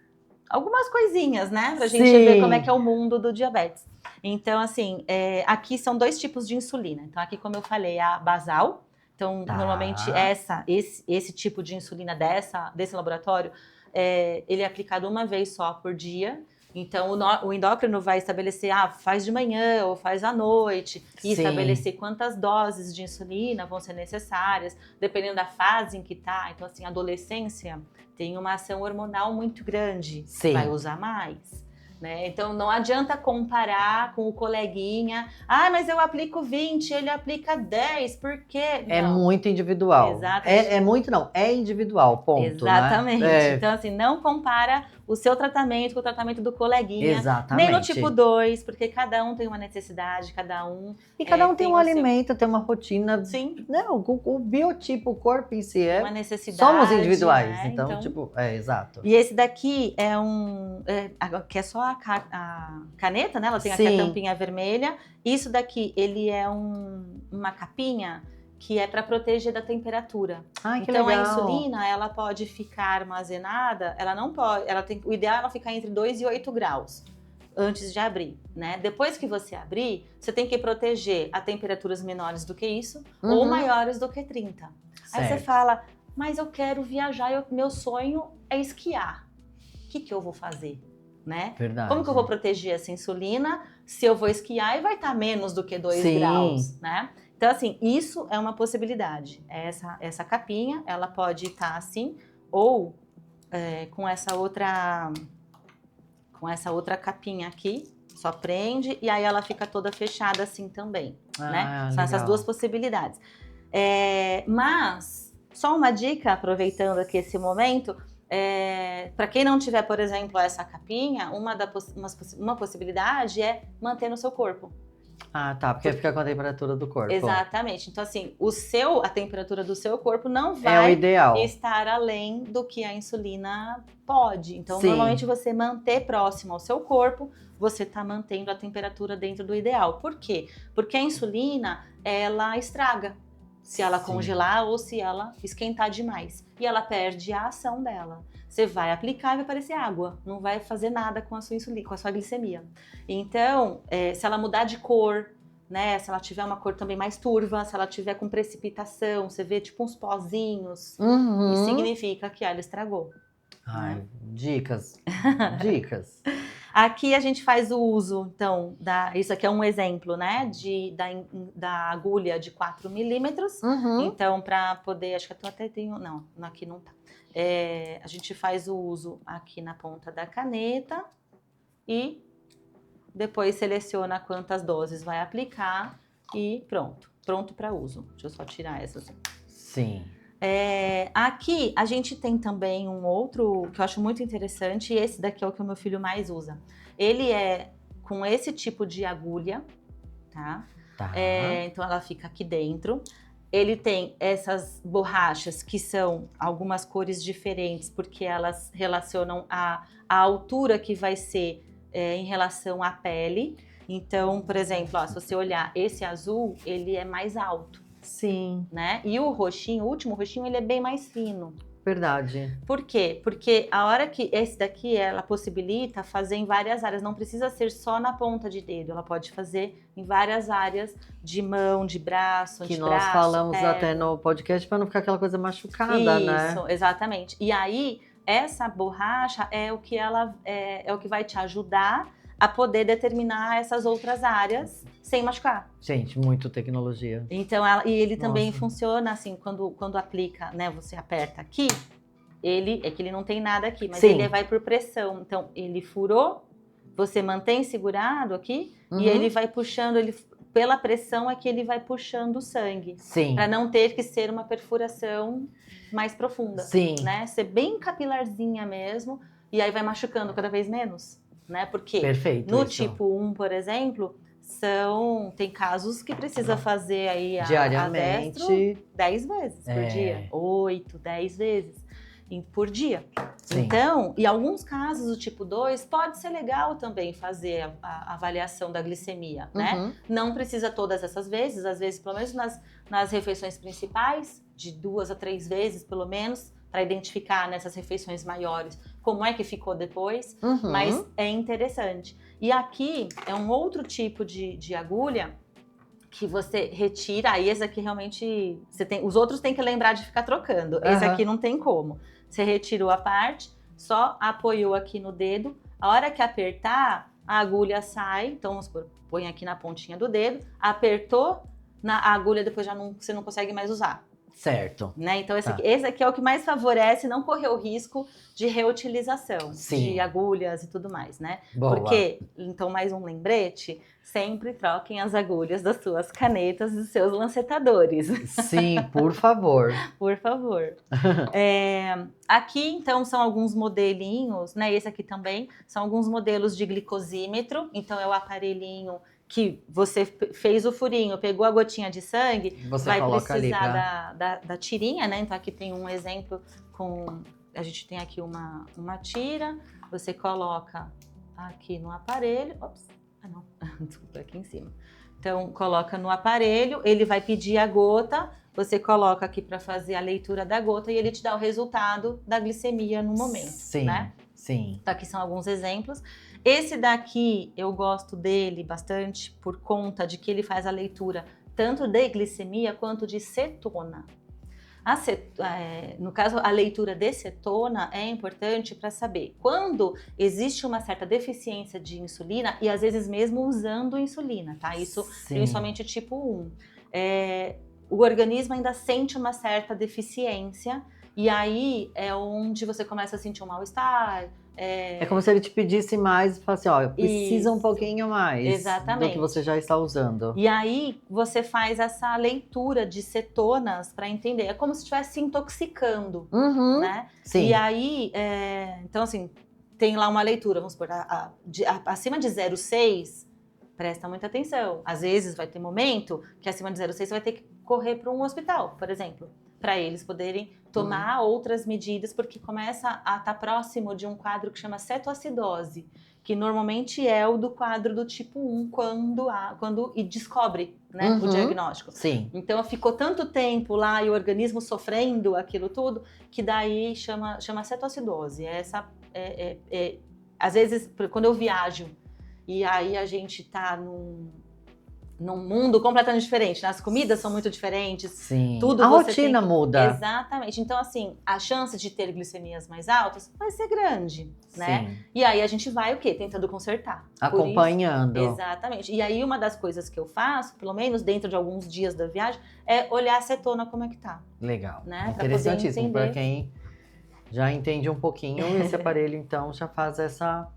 coisinhas, né? Pra gente ver como é que é o mundo do diabetes. Então, assim, aqui são 2 tipos de insulina. Então, aqui, como eu falei, a basal. Então, normalmente, esse tipo de insulina desse laboratório, ele é aplicado uma vez só por dia. Então, o endócrino vai estabelecer, faz de manhã ou faz à noite, e estabelecer quantas doses de insulina vão ser necessárias, dependendo da fase em que tá. Então, assim, adolescência tem uma ação hormonal muito grande, vai usar mais. Né? Então, não adianta comparar com o coleguinha. Mas eu aplico 20, ele aplica 10, por quê? É muito individual. Exatamente. É individual, ponto. Exatamente. Né? Então, assim, não compara o seu tratamento com o tratamento do coleguinha. Exatamente. Nem no tipo 2, porque cada um tem uma necessidade, cada um... E cada um tem um alimento, tem uma rotina. Sim. Não, o biotipo, o corpo em si uma necessidade. Somos individuais, né? então, tipo, exato. E esse daqui é que é só a caneta, né? Ela tem aqui a tampinha vermelha. Isso daqui, ele é uma capinha que é para proteger da temperatura. Então, legal. a insulina, ela pode ficar armazenada, ela não pode, o ideal é ela ficar entre 2 e 8 graus antes de abrir, né? Depois que você abrir, você tem que proteger a temperaturas menores do que isso ou maiores do que 30. Aí você fala, mas eu quero viajar, meu sonho é esquiar. O que eu vou fazer? Né? Verdade. Como que eu vou proteger essa insulina se eu vou esquiar e vai estar menos do que 2 graus, né? Então, assim, isso é uma possibilidade. Essa capinha, ela pode estar assim, ou com essa outra capinha aqui, só prende, e aí ela fica toda fechada assim também, né? São essas 2 possibilidades. Mas, só uma dica, aproveitando aqui esse momento, para quem não tiver, por exemplo, essa capinha, uma possibilidade é manter no seu corpo. Porque fica com a temperatura do corpo. Exatamente. Então, assim, a temperatura do seu corpo não vai estar além do que a insulina pode. Então, normalmente você manter próximo ao seu corpo, você está mantendo a temperatura dentro do ideal. Por quê? Porque a insulina, ela estraga se ela congelar ou se ela esquentar demais. E ela perde a ação dela. Você vai aplicar e vai parecer água. Não vai fazer nada com a sua insulina, com a sua glicemia. Então, se ela mudar de cor, né? Se ela tiver uma cor também mais turva, se ela tiver com precipitação, você vê tipo uns pozinhos, isso significa que ela estragou. Né? Dicas. Dicas. Aqui a gente faz o uso, então, isso aqui é um exemplo, né, da agulha de 4 milímetros. Então, para poder, acho que eu até tenho, não, aqui não tá. A gente faz o uso aqui na ponta da caneta e depois seleciona quantas doses vai aplicar e pronto para uso. Deixa eu só tirar essa. Sim. Aqui a gente tem também um outro que eu acho muito interessante, e esse daqui é o que o meu filho mais usa. Ele é com esse tipo de agulha, tá? Então ela fica aqui dentro. Ele tem essas borrachas que são algumas cores diferentes, porque elas relacionam a altura que vai ser em relação à pele. Então, por exemplo, se você olhar esse azul, ele é mais alto. Sim. Né? E o último roxinho, ele é bem mais fino. Verdade. Por quê? Porque a hora que esse daqui, ela possibilita fazer em várias áreas, não precisa ser só na ponta de dedo, ela pode fazer em várias áreas de mão, de braço, que nós falamos até no podcast para não ficar aquela coisa machucada, né? Isso, exatamente. E aí, essa borracha é o que vai te ajudar a poder determinar essas outras áreas sem machucar. Gente, muito tecnologia. Então, ele também funciona assim, quando aplica, né, você aperta aqui, é que ele não tem nada aqui, mas ele vai por pressão. Então, ele furou, você mantém segurado aqui, e ele vai puxando, pela pressão é que ele vai puxando o sangue. Sim. Para não ter que ser uma perfuração mais profunda. Sim. Né? Ser bem capilarzinha mesmo, e aí vai machucando cada vez menos. Né? Porque no tipo 1, por exemplo, tem casos que precisa fazer aí diariamente 10 vezes por dia, 8, 10 vezes. por dia. Sim. Então, em alguns casos, o tipo 2 pode ser legal também fazer a avaliação da glicemia, né? Não precisa todas essas vezes, às vezes, pelo menos nas refeições principais, de 2 a 3 vezes, pelo menos, para identificar nessas refeições maiores como é que ficou depois, mas é interessante. E aqui é um outro tipo de agulha que você retira, aí esse aqui realmente, os outros tem que lembrar de ficar trocando, esse aqui não tem como. Você retirou a parte, só apoiou aqui no dedo, a hora que apertar, a agulha sai, então vamos supor, põe aqui na pontinha do dedo, apertou, a agulha depois você não consegue mais usar. Certo. Né? Então esse aqui é o que mais favorece não correr o risco de reutilização de agulhas e tudo mais, né? Boa. Porque, então mais um lembrete, sempre troquem as agulhas das suas canetas e dos seus lancetadores. Sim, por favor. Por favor. Aqui, então, são alguns modelinhos, né? Esse aqui também, são alguns modelos de glicosímetro, então é o aparelhinho que você fez o furinho, pegou a gotinha de sangue, você vai precisar ali da tirinha, né? Então aqui tem um exemplo a gente tem aqui uma tira, você coloca aqui no aparelho, desculpa, aqui em cima. Então coloca no aparelho, ele vai pedir a gota, você coloca aqui para fazer a leitura da gota e ele te dá o resultado da glicemia no momento, né? Sim. Então aqui são alguns exemplos. Esse daqui, eu gosto dele bastante por conta de que ele faz a leitura tanto de glicemia quanto de cetona. No caso, a leitura de cetona é importante para saber quando existe uma certa deficiência de insulina e às vezes mesmo usando insulina, tá? Isso principalmente tipo 1. O organismo ainda sente uma certa deficiência e aí é onde você começa a sentir um mal-estar. É como se ele te pedisse mais e falasse, precisa um pouquinho mais. Exatamente. Do que você já está usando. E aí você faz essa leitura de cetonas para entender. É como se estivesse se intoxicando, né? Sim. E aí, então assim, tem lá uma leitura, vamos supor, acima de 0,6, presta muita atenção. Às vezes vai ter momento que acima de 0,6 você vai ter que correr para um hospital, por exemplo, para eles poderem tomar outras medidas, porque começa a estar próximo de um quadro que chama cetoacidose, que normalmente é o do quadro do tipo 1, quando descobre, né, o diagnóstico. Sim. Então ficou tanto tempo lá e o organismo sofrendo aquilo tudo, que daí chama cetoacidose. Às vezes, quando eu viajo, e aí a gente tá num mundo completamente diferente, né? As comidas são muito diferentes. Sim. Tudo a rotina muda. Exatamente. Então, assim, a chance de ter glicemias mais altas vai ser grande, né? Sim. E aí a gente vai o quê? Tentando consertar. Acompanhando. Exatamente. E aí uma das coisas que eu faço, pelo menos dentro de alguns dias da viagem, é olhar a cetona como é que tá. Legal. Né? Interessantíssimo. Para quem já entende um pouquinho, esse aparelho, então, já faz essa...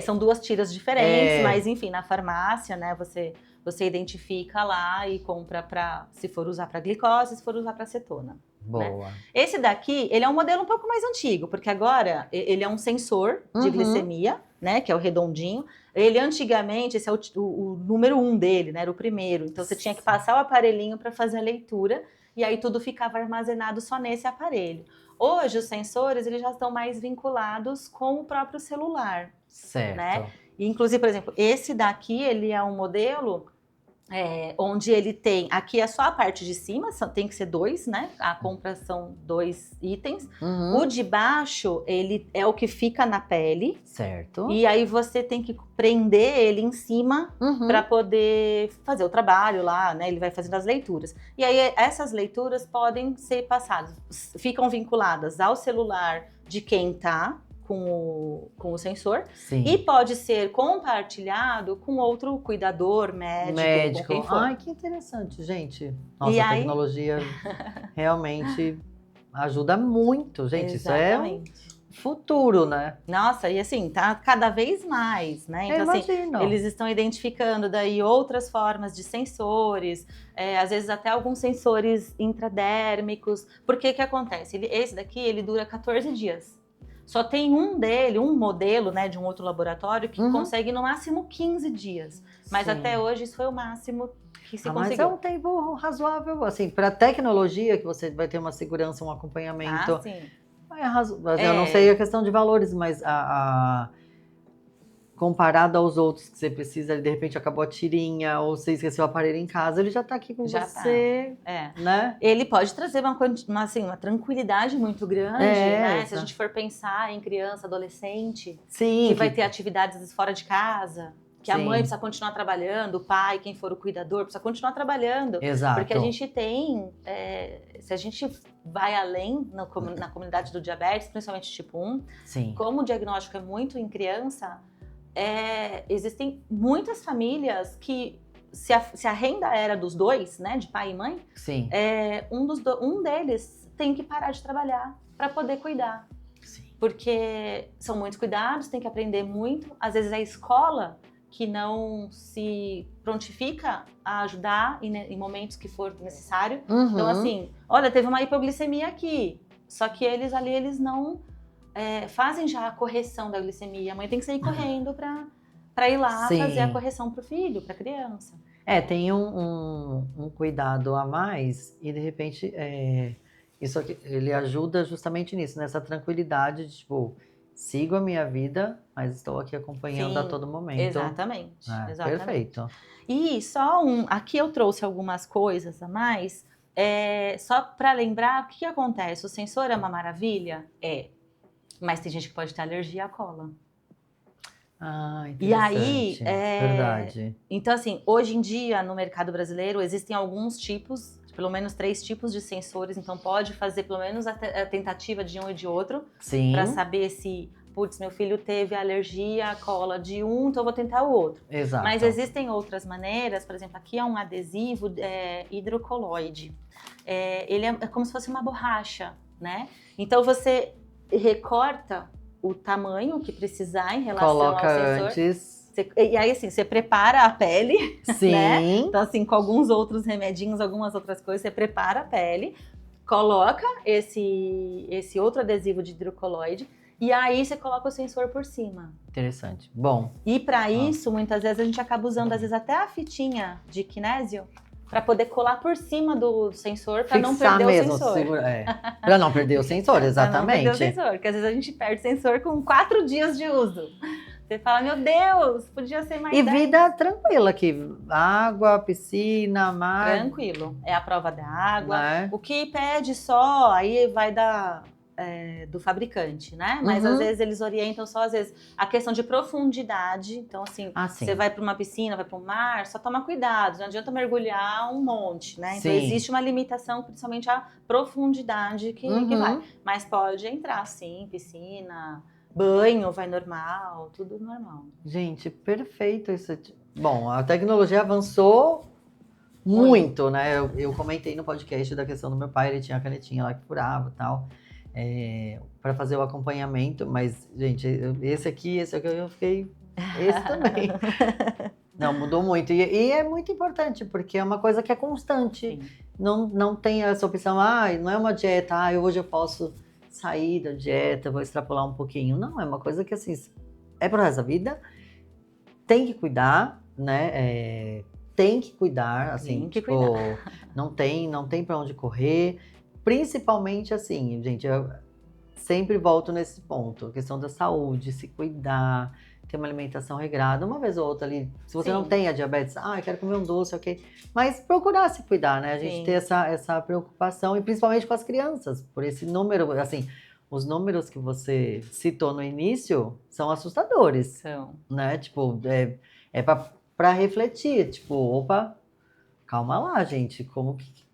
são 2 tiras diferentes, mas enfim, na farmácia, né, você identifica lá e compra se for usar para glicose, se for usar para cetona. Boa. Né? Esse daqui, ele é um modelo um pouco mais antigo, porque agora ele é um sensor de glicemia, né, que é o redondinho. Ele antigamente, esse é o número 1 dele, né, era o primeiro. Então você tinha que passar o aparelhinho para fazer a leitura e aí tudo ficava armazenado só nesse aparelho. Hoje os sensores eles já estão mais vinculados com o próprio celular. Certo. Né? E, inclusive, por exemplo, esse daqui ele é um modelo onde ele tem, aqui é só a parte de cima, tem que ser 2, né? A compra são 2 itens. O de baixo, ele é o que fica na pele. Certo. E aí você tem que prender ele em cima para poder fazer o trabalho lá, né? Ele vai fazendo as leituras. E aí essas leituras podem ser passadas, ficam vinculadas ao celular de quem tá com o sensor. Sim. E pode ser compartilhado com outro cuidador, médico. Com quem for. Ai, que interessante, gente. Nossa, a tecnologia realmente ajuda muito, gente. Exatamente. Isso é futuro, né? Nossa, e assim, tá cada vez mais, né? Então, assim, eles estão identificando daí outras formas de sensores, às vezes até alguns sensores intradérmicos. Porque que acontece? Esse daqui, ele dura 14 dias. Só tem um modelo, né, de um outro laboratório que consegue no máximo 15 dias. Mas até hoje isso foi o máximo que se conseguiu. Mas é um tempo razoável, assim, para tecnologia que você vai ter uma segurança, um acompanhamento. Sim. Eu não sei a questão de valores, mas comparado aos outros que você precisa, de repente acabou a tirinha, ou você esqueceu o aparelho em casa, ele já tá aqui com você, né? Ele pode trazer uma tranquilidade muito grande, né? Se a gente for pensar em criança, adolescente, que vai ter atividades fora de casa, que a mãe precisa continuar trabalhando, o pai, quem for o cuidador, precisa continuar trabalhando. Exato. Porque a gente tem, se a gente vai além na comunidade do diabetes, principalmente tipo 1, como o diagnóstico é muito em criança, existem muitas famílias que, se a renda era dos dois, né, de pai e mãe, um deles tem que parar de trabalhar para poder cuidar. Porque são muitos cuidados, tem que aprender muito. Às vezes é a escola que não se prontifica a ajudar em momentos que for necessário. Então, assim, olha, teve uma hipoglicemia aqui, só que eles não fazem já a correção da glicemia. A mãe tem que sair correndo para ir lá fazer a correção para o filho, para a criança. Tem um cuidado a mais e, de repente, isso aqui, ele ajuda justamente nisso, nessa tranquilidade de, tipo, sigo a minha vida, mas estou aqui acompanhando a todo momento. Exatamente. Perfeito. E aqui eu trouxe algumas coisas a mais, só para lembrar o que acontece. O sensor é uma maravilha? Mas tem gente que pode ter alergia à cola. Interessante. E aí, verdade. Então, assim, hoje em dia, no mercado brasileiro, existem alguns tipos, pelo menos 3 tipos de sensores, então pode fazer pelo menos a tentativa de um e de outro, para saber se, putz, meu filho teve alergia à cola de um, então eu vou tentar o outro. Exato. Mas existem outras maneiras, por exemplo, aqui é um adesivo hidrocoloide. Ele é como se fosse uma borracha, né? Então você recorta o tamanho que precisar em relação ao sensor. Antes. E aí, assim, você prepara a pele, né? Então, assim, com alguns outros remedinhos, algumas outras coisas, você prepara a pele, coloca esse outro adesivo de hidrocoloide e aí você coloca o sensor por cima. Interessante. Bom. E para isso, muitas vezes, a gente acaba usando, às vezes, até a fitinha de kinésio, para poder colar por cima do sensor, para não perder o sensor. Para não perder o sensor, exatamente. Para não perder o sensor, porque às vezes a gente perde o sensor com 4 dias de uso. Você fala, meu Deus, podia ser mais 10. Vida tranquila aqui, água, piscina, mar. Tranquilo, é a prova da água. O que pede só, aí vai do fabricante, né? Mas às vezes eles orientam só, às vezes, a questão de profundidade. Então, assim, você vai para uma piscina, vai para o mar, só toma cuidado, não adianta mergulhar um monte, né? Então, existe uma limitação, principalmente a profundidade que vai. Mas pode entrar, sim, piscina, banho, vai normal, tudo normal. Gente, perfeito isso. Bom, a tecnologia avançou muito, né? Eu comentei no podcast da questão do meu pai, ele tinha a canetinha lá que furava e tal. Para fazer o acompanhamento, mas, gente, esse aqui eu fiquei. Esse também. Não, mudou muito. E é muito importante, porque é uma coisa que é constante. Não tem essa opção, não é uma dieta, hoje eu posso sair da dieta, vou extrapolar um pouquinho. Não, é uma coisa que, assim, é pro resto da vida, tem que cuidar, né? Tem que cuidar, assim, tem que cuidar. não tem para onde correr. Principalmente assim, gente, eu sempre volto nesse ponto, a questão da saúde, se cuidar, ter uma alimentação regrada, uma vez ou outra ali, se você não tem a diabetes, eu quero comer um doce, ok, mas procurar se cuidar, né, a gente ter essa preocupação, e principalmente com as crianças, por esse número, assim, os números que você citou no início são assustadores, né, tipo, para refletir, tipo, opa, calma lá, gente, como que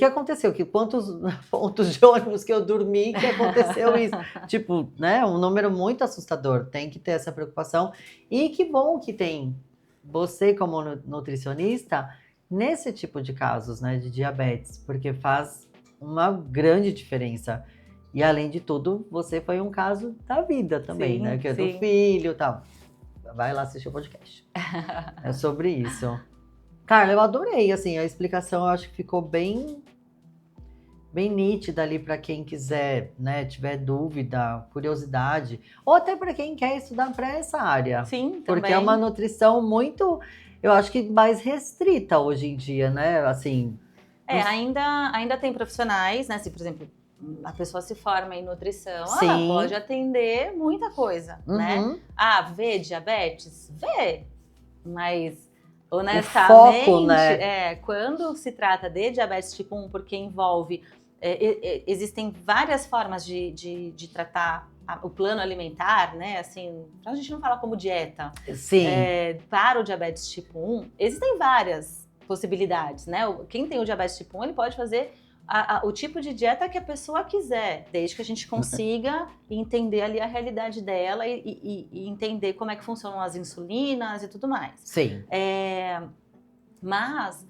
aconteceu? Quantos pontos de ônibus que eu dormi que aconteceu isso? Tipo, né? Um número muito assustador. Tem que ter essa preocupação. E que bom que tem você como nutricionista nesse tipo de casos, né? De diabetes. Porque faz uma grande diferença. E além de tudo, você foi um caso da vida também, né? Que é do filho e tal. Vai lá assistir o podcast. É sobre isso. Carla, eu adorei, assim, a explicação eu acho que ficou bem nítida ali para quem quiser, né, tiver dúvida, curiosidade, ou até para quem quer estudar para essa área. Sim, porque também. É uma nutrição muito, eu acho que mais restrita hoje em dia, né, assim. Ainda tem profissionais, né, assim, por exemplo, a pessoa se forma em nutrição, Sim. ela pode atender muita coisa, né? Ah, vê diabetes? Vê, mas honestamente, foco, né? quando se trata de diabetes tipo 1, porque envolve, existem várias formas de tratar o plano alimentar, né? Assim, a gente não fala como dieta. Sim. Para o diabetes tipo 1, existem várias possibilidades, né? Quem tem o diabetes tipo 1, ele pode fazer o tipo de dieta que a pessoa quiser, desde que a gente consiga entender ali a realidade dela e entender como é que funcionam as insulinas e tudo mais. Sim. Mas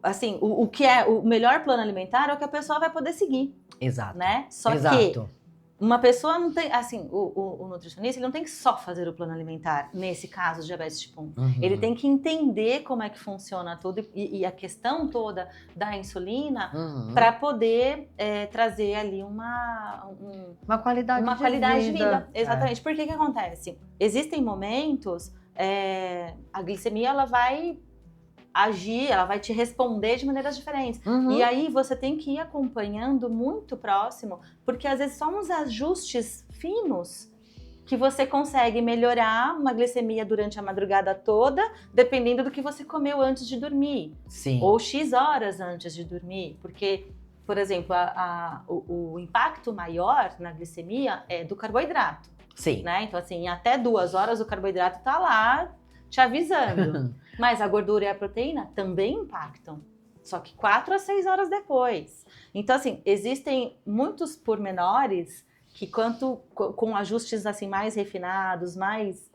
assim, o que é o melhor plano alimentar é o que a pessoa vai poder seguir. Exato. Né? Só que uma pessoa não tem, assim, o nutricionista, ele não tem que só fazer o plano alimentar, nesse caso de diabetes tipo 1. Uhum. Ele tem que entender como é que funciona tudo e a questão toda da insulina para poder trazer ali uma qualidade de vida. Exatamente. Por que acontece? Existem momentos, a glicemia, ela vai agir, ela vai te responder de maneiras diferentes. E aí você tem que ir acompanhando muito próximo, porque às vezes são uns ajustes finos que você consegue melhorar uma glicemia durante a madrugada toda, dependendo do que você comeu antes de dormir. Sim. Ou X horas antes de dormir, porque, por exemplo, o impacto maior na glicemia é do carboidrato. Sim. Né? Então, assim, até 2 horas o carboidrato tá lá te avisando. Mas a gordura e a proteína também impactam. Só que 4 a 6 horas depois. Então, assim, existem muitos pormenores que com ajustes assim mais refinados, mais,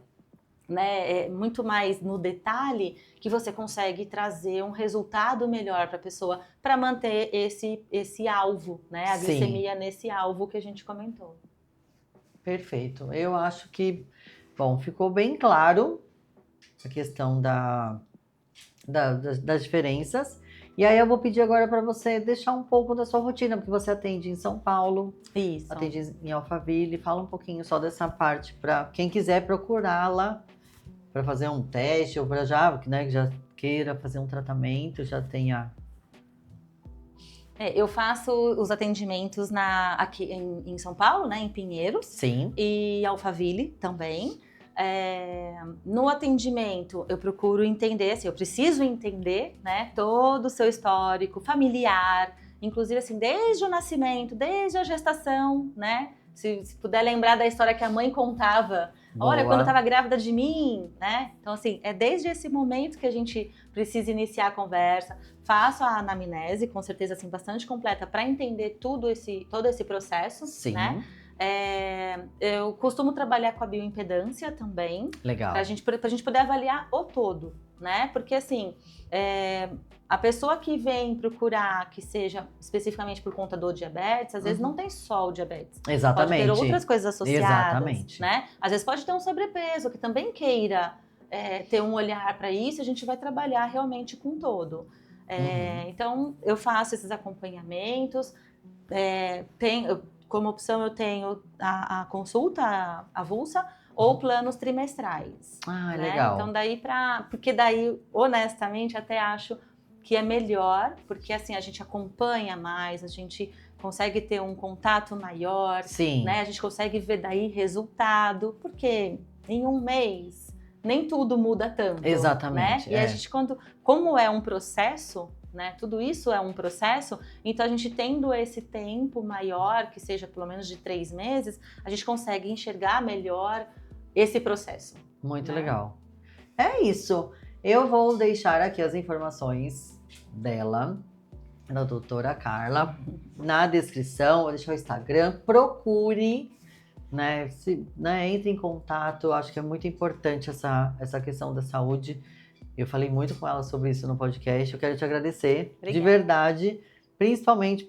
né, muito mais no detalhe, que você consegue trazer um resultado melhor para a pessoa, para manter esse alvo, né, a glicemia nesse alvo que a gente comentou. Perfeito. Eu acho que, bom, ficou bem claro a questão das diferenças. E aí eu vou pedir agora para você deixar um pouco da sua rotina, porque você atende em São Paulo, Isso. atende em Alphaville. Fala um pouquinho só dessa parte para quem quiser procurá-la para fazer um teste ou para já queira fazer um tratamento, já tenha. Eu faço os atendimentos aqui em São Paulo, né, em Pinheiros. Sim. E Alphaville também. No atendimento, eu procuro entender, assim, eu preciso entender, né, todo o seu histórico familiar, inclusive, assim, desde o nascimento, desde a gestação, né? Se puder lembrar da história que a mãe contava, olha, quando eu estava grávida de mim, né? Então, assim, é desde esse momento que a gente precisa iniciar a conversa. Faço a anamnese, com certeza, assim, bastante completa, para entender todo esse processo, Sim. né? Eu costumo trabalhar com a bioimpedância também. Legal. Pra gente poder avaliar o todo, né? Porque, assim, a pessoa que vem procurar, que seja especificamente por conta do diabetes, às vezes não tem só o diabetes. Exatamente. Pode ter outras coisas associadas. Exatamente. Né? Às vezes pode ter um sobrepeso, que também queira ter um olhar para isso, a gente vai trabalhar realmente com todo. Então, eu faço esses acompanhamentos, como opção eu tenho a consulta avulsa ou planos trimestrais. Ah, né? legal. Então porque daí, honestamente, até acho que é melhor, porque assim, a gente acompanha mais, a gente consegue ter um contato maior, Sim. né? A gente consegue ver daí resultado, porque em um mês nem tudo muda tanto. Exatamente. Né? E a gente, como é um processo, né? Tudo isso é um processo, então a gente tendo esse tempo maior, que seja pelo menos de 3 meses, a gente consegue enxergar melhor esse processo. Muito legal. É isso. Eu vou deixar aqui as informações dela, da doutora Carla, na descrição. Vou deixar o Instagram. Procure, né? Entre em contato. Acho que é muito importante essa questão da saúde. Eu falei muito com ela sobre isso no podcast. Eu quero te agradecer, de verdade, principalmente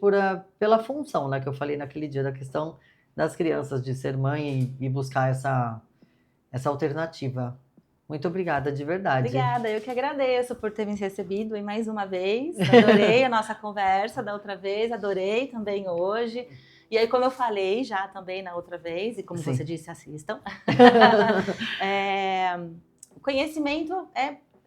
pela função, né, que eu falei naquele dia, da questão das crianças, de ser mãe e buscar essa alternativa. Muito obrigada, de verdade. Obrigada, eu que agradeço por ter me recebido aí mais uma vez. Adorei a nossa conversa da outra vez, adorei também hoje. E aí, como eu falei já também na outra vez, e como você disse, assistam. O conhecimento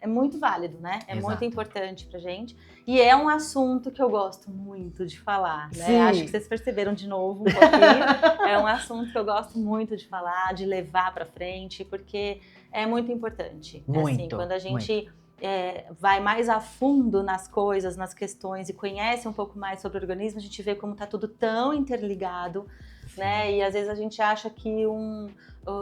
é muito válido, né? É Exato. muito importante pra gente. E é um assunto que eu gosto muito de falar, né? Sim. Acho que vocês perceberam de novo um pouquinho. É um assunto que eu gosto muito de falar, de levar pra frente, porque é muito importante. Muito, assim, quando a gente vai mais a fundo nas coisas, nas questões e conhece um pouco mais sobre o organismo, a gente vê como tá tudo tão interligado, né? E às vezes a gente acha que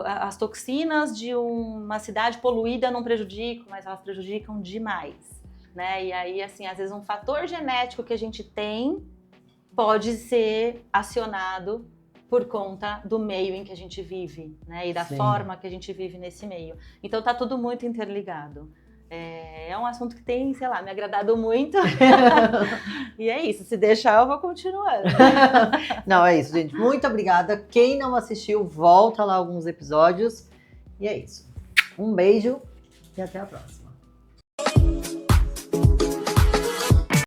as toxinas de uma cidade poluída não prejudicam, mas elas prejudicam demais, né? E aí, assim, às vezes um fator genético que a gente tem pode ser acionado por conta do meio em que a gente vive, né? E da Sim. forma que a gente vive nesse meio. Então tá tudo muito interligado. É um assunto que tem, sei lá, me agradado muito. E é isso, se deixar eu vou continuando. Não, é isso, gente. Muito obrigada. Quem não assistiu, volta lá alguns episódios. E é isso. Um beijo e até a próxima.